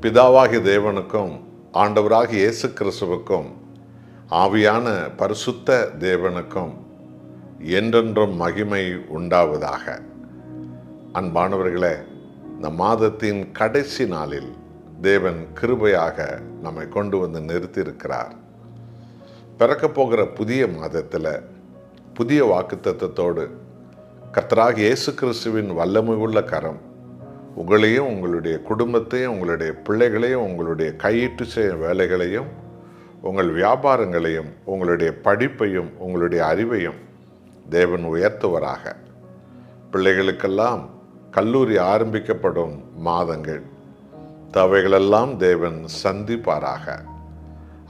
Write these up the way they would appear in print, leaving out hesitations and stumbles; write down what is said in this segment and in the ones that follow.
பிதாவாகிய தேவனுக்கும் ஆண்டவராகிய இயேசு கிறிஸ்துவுக்கும் ஆவியான பரிசுத்த தேவனுக்கும் என்றென்றும் மகிமை உண்டாவதாக. அன்பானவர்களே, இந்த மாதத்தின் கடைசி நாளில் தேவன் கிருபையாக நம்மை கொண்டு வந்து நிறுத்தியிருக்கிறார். பிறக்கப் போகிற புதிய மாதத்தில் புதிய வாக்குத்தத்தத்தோடு கர்த்தராகிய இயேசு கிறிஸ்துவின் வல்லமை உள்ள கரம் உங்களையும் உங்களுடைய குடும்பத்தையும் உங்களுடைய பிள்ளைகளையும் உங்களுடைய கையிட்டு செய்யும் வேலைகளையும் உங்கள் வியாபாரங்களையும் உங்களுடைய படிப்பையும் உங்களுடைய அறிவையும் தேவன் உயர்த்துவராக. பிள்ளைகளுக்கெல்லாம் கல்லூரி ஆரம்பிக்கப்படும் மாதங்கள் தேவைகளெல்லாம் தேவன் சந்திப்பாராக.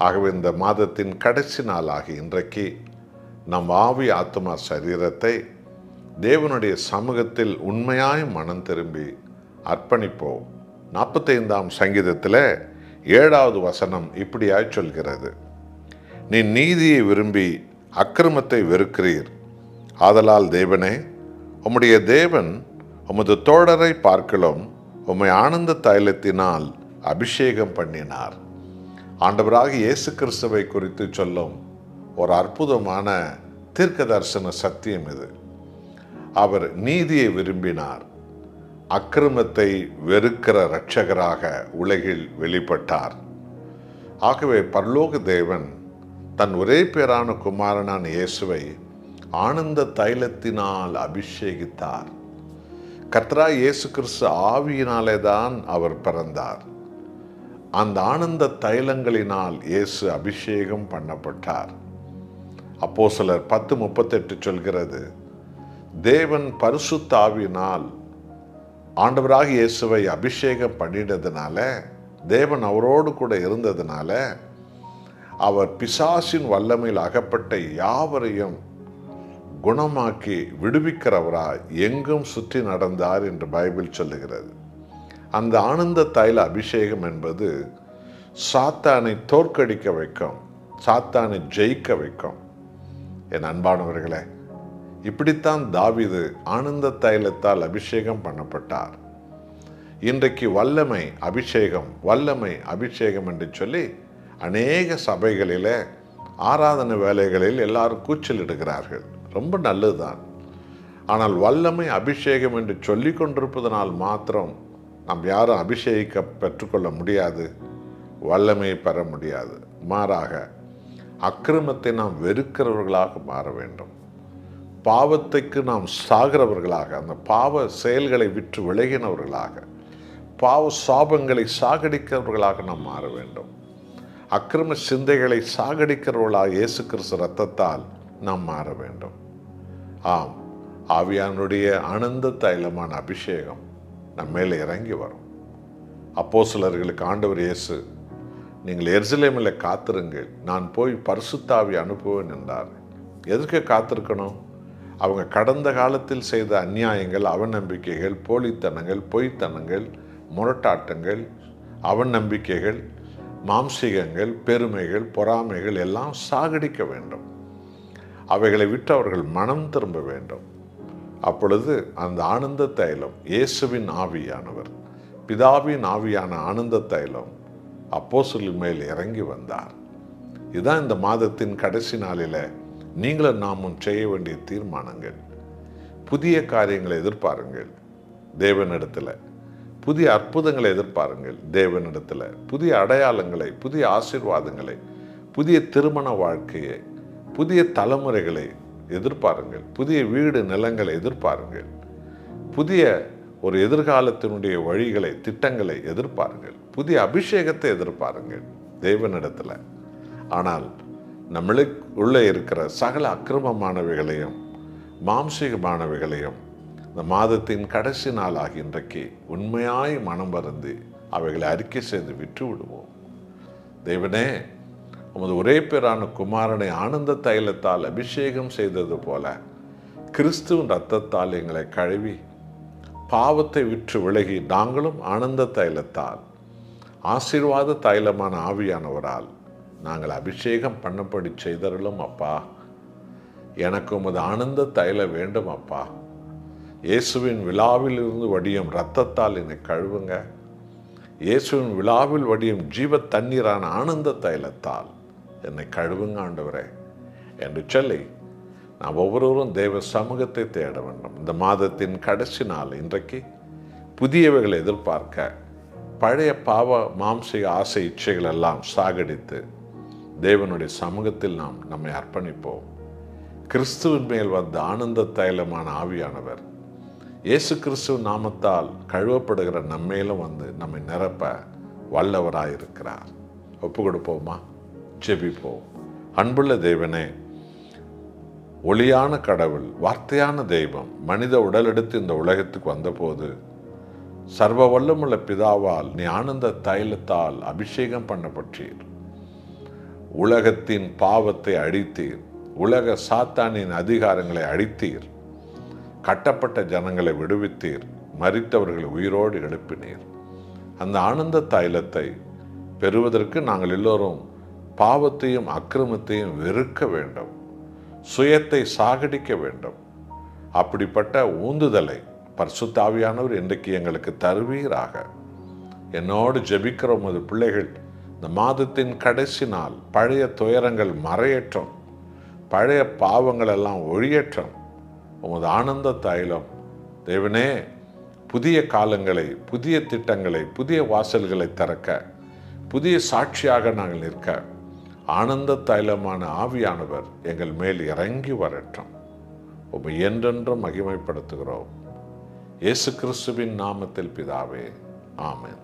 ஆகவே இந்த மாதத்தின் கடைசி நாளாகி இன்றைக்கு நம் ஆவி ஆத்மா சரீரத்தை தேவனுடைய சமூகத்தில் உண்மையாய் மனம் திரும்பி அர்ப்பணிப்போம். 45ஆம் சங்கீதத்தில் 7வது வசனம் இப்படியாய் சொல்கிறது: நீ நீதியை விரும்பி அக்கிரமத்தை வெறுக்கிறீர். ஆதலால் தேவனே, உம்முடைய தேவன் உமது தோழரை பார்க்கலும் உம்மை ஆனந்த தைலத்தினால் அபிஷேகம் பண்ணினார். ஆண்டவராகிய இயேசு கிறிஸ்துவை குறித்து சொல்லும் ஒரு அற்புதமான தீர்க்க தரிசன சத்தியம் இது. அவர் நீதியை விரும்பினார், அக்கிரமத்தை வெறுக்கிற இரட்சகராக உலகில் வெளிப்பட்டார். ஆகவே பரலோக தேவன் தன் ஒரே பேரான குமாரனான இயேசுவை ஆனந்த தைலத்தினால் அபிஷேகித்தார். கர்த்தராகிய இயேசு கிறிஸ்து ஆவியினாலே தான் அவர் பிறந்தார். அந்த ஆனந்த தைலங்களினால் இயேசு அபிஷேகம் பண்ணப்பட்டார். அப்போஸ்தலர் 10:38 சொல்கிறது: தேவன் பரிசுத்த ஆவியினால் ஆண்டவராகிய இயேசுவை அபிஷேகம் பண்ணினதுனால, தேவன் அவரோடு கூட இருந்ததுனால, அவர் பிசாசின் வல்லமையில் அகப்பட்ட யாவரையும் குணமாக்கி விடுவிக்கிறவராய் எங்கும் சுற்றி நடந்தார் என்று பைபிள் சொல்லுகிறது. அந்த ஆனந்த தைல அபிஷேகம் என்பது சாத்தானை தோற்கடிக்க வைக்கும், சாத்தானை ஜெயிக்க வைக்கும். என் அன்பானவர்களே, இப்படித்தான் தாவீது ஆனந்த தைலத்தால் அபிஷேகம் பண்ணப்பட்டார். இன்றைக்கு வல்லமை அபிஷேகம், வல்லமை அபிஷேகம் என்று சொல்லி அநேக சபைகளிலே ஆராதனை வேலைகளில் எல்லாரும் கூச்சலிடுகிறார்கள். ரொம்ப நல்லதுதான். ஆனால் வல்லமை அபிஷேகம் என்று சொல்லி கொண்டிருப்பதனால் மாத்திரம் நாம் யாரும் அபிஷேகிக்க பெற்றுக்கொள்ள முடியாது, வல்லமையை பெற முடியாது. மாறாக அக்கிரமத்தை நாம் வெறுக்கிறவர்களாக மாற வேண்டும். பாவத்துக்கு நாம் சாகிறவர்களாக, அந்த பாவ செயல்களை விற்று விலகினவர்களாக, பாவ சாபங்களை சாகடிக்கிறவர்களாக நாம் மாற வேண்டும். அக்கிரம சிந்தைகளை சாகடிக்கிறவர்களாக இயேசு கிறிஸ்து இரத்தத்தால் நாம் மாற வேண்டும். ஆம், ஆவியானுடைய ஆனந்த தைலமான அபிஷேகம் நம் மேலே இறங்கி வரும். அப்போஸ்தலர்களுக்கு ஆண்டவர் இயேசு, நீங்கள் எருசலேமில் காத்திருங்கள், நான் போய் பரிசுத்த ஆவி அனுப்புவேன் என்றார். எதற்கு காத்திருக்கணும்? அவங்க கடந்த காலத்தில் செய்த அநியாயங்கள், அவநம்பிக்கைகள், போலித்தனங்கள், பொய்த்தனங்கள், முரட்டாட்டங்கள், அவநம்பிக்கைகள், மாம்சீகங்கள், பெருமைகள், பொறாமைகள் எல்லாம் சாகடிக்க வேண்டும். அவைகளை விட்டு அவர்கள் மனம் திரும்ப வேண்டும். அப்பொழுது அந்த ஆனந்த தைலம், இயேசுவின் ஆவியானவர், பிதாவின் ஆவியான ஆனந்த தைலம் அப்போஸ்தலர் மேல் இறங்கி வந்தார். இதுதான் இந்த மாதத்தின் கடைசி நாளில் நீங்களும் நாமும் செய்ய வேண்டிய தீர்மானங்கள். புதிய காரியங்களை எதிர்பாருங்கள் தேவனிடத்தில், புதிய அற்புதங்களை எதிர்பாருங்கள் தேவனிடத்தில், புதிய அடையாளங்களை, புதிய ஆசீர்வாதங்களை, புதிய திருமண வாழ்க்கையை, புதிய தலைமுறைகளை எதிர்பாருங்கள், புதிய வீடு நிலங்களை எதிர்பாருங்கள், புதிய ஒரு எதிர்காலத்தினுடைய வழிகளை, திட்டங்களை எதிர்பாருங்கள், புதிய அபிஷேகத்தை எதிர்பாருங்கள் தேவனிடத்தில். ஆனால் நம்மளுக்கு உள்ளே இருக்கிற சகல அக்கிரமமானவைகளையும் மாம்சீகமானவைகளையும் இந்த மாதத்தின் கடைசி நாளாகி இன்றைக்கு உண்மையாய் மனம் வருந்தி அவைகளை அறிக்கை செய்து விட்டு விடுவோம். தேவனே, உமது ஒரே பேரான குமாரனை ஆனந்த தைலத்தால் அபிஷேகம் செய்தது போல கிறிஸ்துவின் இரத்தத்தால் எங்களை கழுவி பாவத்தை விற்று விலகி நாங்களும் ஆனந்த தைலத்தால், ஆசீர்வாத தைலமான ஆவியானவரால் நாங்கள் அபிஷேகம் பண்ணப்படி செய்தருளும் அப்பா. எனக்கு உமது ஆனந்த தைல வேண்டும் அப்பா. இயேசுவின் விழாவில் இருந்து வடியும் இரத்தத்தால் என்னை கழுவுங்க. இயேசுவின் விழாவில் வடியும் ஜீவ தண்ணீரான ஆனந்த தைலத்தால் என்னை கழுவுங்க ஆண்டவரே என்று சொல்லி நாம் ஒவ்வொருவரும் தேவ சமூகத்தை தேட வேண்டும். இந்த மாதத்தின் கடைசி நாள் இன்றைக்கு புதியவைகளை எதிர்பார்க்க பழைய பாவ மாம்சிக ஆசை இச்சைகள் எல்லாம் சாகடித்து தேவனுடைய சமூகத்தில் நாம் நம்மை அர்ப்பணிப்போம். கிறிஸ்துவின் மேல் வந்த ஆனந்த தைலமான ஆவியானவர் இயேசு கிறிஸ்துவ நாமத்தால் கழுவப்படுகிற நம்மேலும் வந்து நம்மை நிரப்ப வல்லவராயிருக்கிறார். ஒப்பு கொடுப்போமா? ஜெபிப்போம். அன்புள்ள தேவனே, ஒளியான கடவுள், வார்த்தையான தெய்வம் மனித உடலெடுத்து இந்த உலகத்துக்கு வந்தபோது சர்வ வல்லமுள்ள பிதாவால் நீ ஆனந்த தைலத்தால் அபிஷேகம் பண்ணப்பட்டீர். உலகத்தின் பாவத்தை அழித்தீர். உலக சாத்தானின் அதிகாரங்களை அழித்தீர். கட்டப்பட்ட ஜனங்களை விடுவித்தீர். மரித்தவர்களை உயிரோடு எழுப்பினீர். அந்த ஆனந்த தைலத்தை பெறுவதற்கு நாங்கள் எல்லோரும் பாவத்தையும் அக்கிரமத்தையும் வெறுக்க வேண்டும். சுயத்தை சாகடிக்க வேண்டும். அப்படிப்பட்ட ஊந்துதலை பரிசுத்த ஆவியானவர் இன்றைக்கு எங்களுக்கு தருவீராக. என்னோடு ஜெபிக்கிற உமது பிள்ளைகள் இந்த மாதத்தின் கடைசி நாள் பழைய துயரங்கள் மறையற்றும், பழைய பாவங்கள் எல்லாம் ஒழியற்றும். உமது ஆனந்த தைலம் தேவனே புதிய காலங்களை, புதிய திட்டங்களை, புதிய வாசல்களை திறக்க, புதிய சாட்சியாக நாங்கள் நிற்க ஆனந்த தைலமான ஆவியானவர் எங்கள் மேல் இறங்கி வரட்டும். உம்மை என்றென்றும் மகிமைப்படுத்துகிறோம். இயேசு கிறிஸ்துவின் நாமத்தில் பிதாவே, ஆமென்.